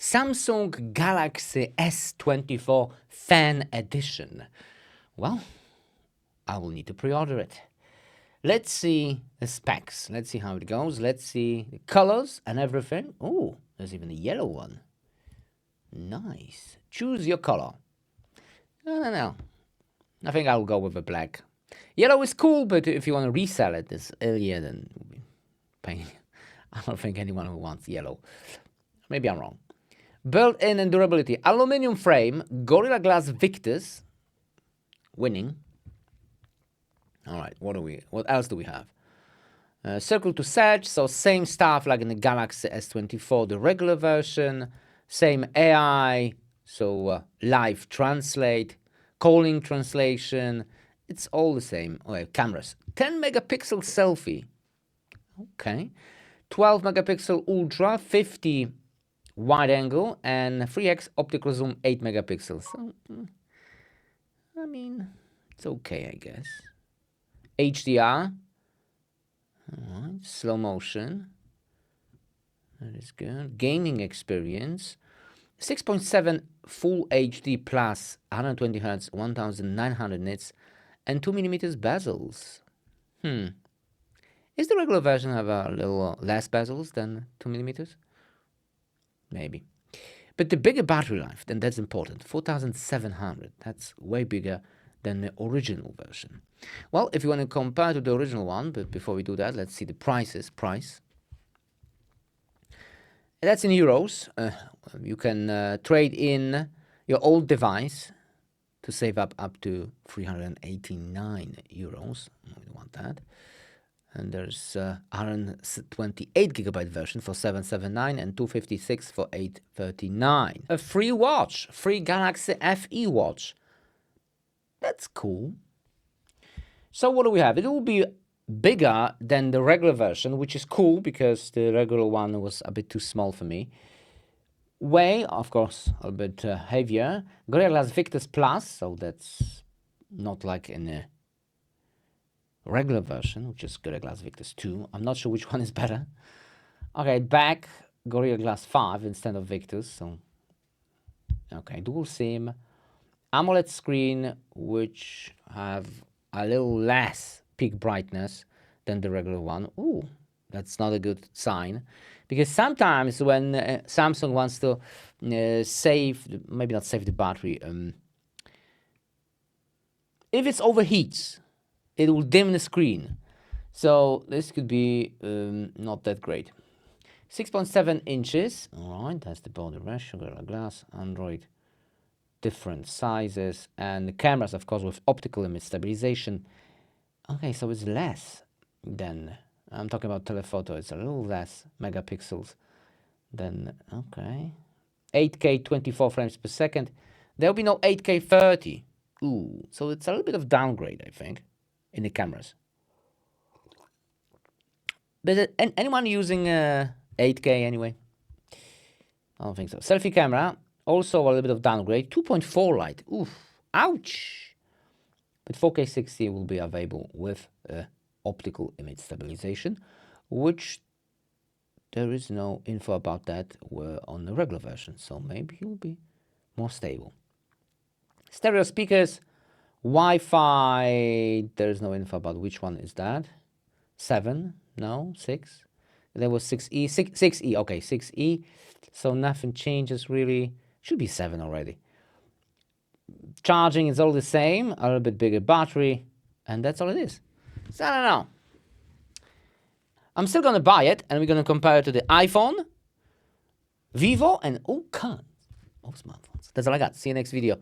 Samsung Galaxy S24 Fan Edition. Well, I will need to pre-order it. Let's see the specs. Let's see how it goes. Let's see the colors and everything. Oh, there's even a yellow one. Nice. Choose your color. No. I think I'll go with the black. Yellow is cool, but if you want to resell it this earlier, then it will be pain. I don't think anyone who wants yellow. Maybe I'm wrong. Built-in and durability. Aluminium frame. Gorilla Glass Victus. Winning. All right, what else do we have? Circle to search, so same stuff like in the Galaxy S24, the regular version. Same AI, so live translate, calling translation. It's all the same. Oh, cameras. 10 megapixel selfie. Okay. 12 megapixel ultra, 50 wide angle, and 3x optical zoom, 8 megapixels. So, I mean, it's okay, I guess. HDR. All right. Slow motion. That is good. Gaming experience. 6.7 Full HD plus 120 Hz, 1900 nits, and 2mm bezels. Is the regular version have a little less bezels than 2mm? Maybe. But the bigger battery life, then that's important. 4700. That's way bigger than the original version. Well, if you want to compare to the original one, but before we do that, let's see the prices. That's in euros. You can trade in your old device to save up to 389 euros. We want that. And there's 128 gigabyte version for 779 and 256 for 839. A free watch, free Galaxy FE watch. That's cool. So what do we have? It will be bigger than the regular version, which is cool because the regular one was a bit too small for me. Weight, of course, a bit heavier. Gorilla Glass Victus Plus, so that's not like in a regular version, which is Gorilla Glass Victus 2. I'm not sure which one is better. Okay, back Gorilla Glass 5 instead of Victus. So, okay, dual SIM, AMOLED screen, which have a little less peak brightness than the regular one. Ooh, that's not a good sign, because sometimes when Samsung wants to maybe not save the battery, if it overheats, it will dim the screen. So this could be not that great. 6.7 inches. All right, that's the body ratio, Gorilla Glass, Android, different sizes, and the cameras, of course, with optical image stabilization. Okay, so it's less than, I'm talking about telephoto, it's a little less megapixels than, okay. 8K 24 frames per second. There'll be no 8K 30. Ooh, so it's a little bit of downgrade, I think, in the cameras. But anyone using 8K anyway? I don't think so. Selfie camera, also a little bit of downgrade. 2.4 light. Oof, ouch. But 4K 60 will be available with optical image stabilization, which there is no info about that on the regular version. So maybe it will be more stable. Stereo speakers, Wi-Fi, there is no info about which one is that. 7, no, 6. There was 6E, 6E, okay, 6E. So nothing changes really. Should be 7 already. Charging is all the same, a little bit bigger battery, and that's all it is. So I don't know. I'm still going to buy it, and we're going to compare it to the iPhone, Vivo, and all kinds of smartphones. That's all I got. See you next video.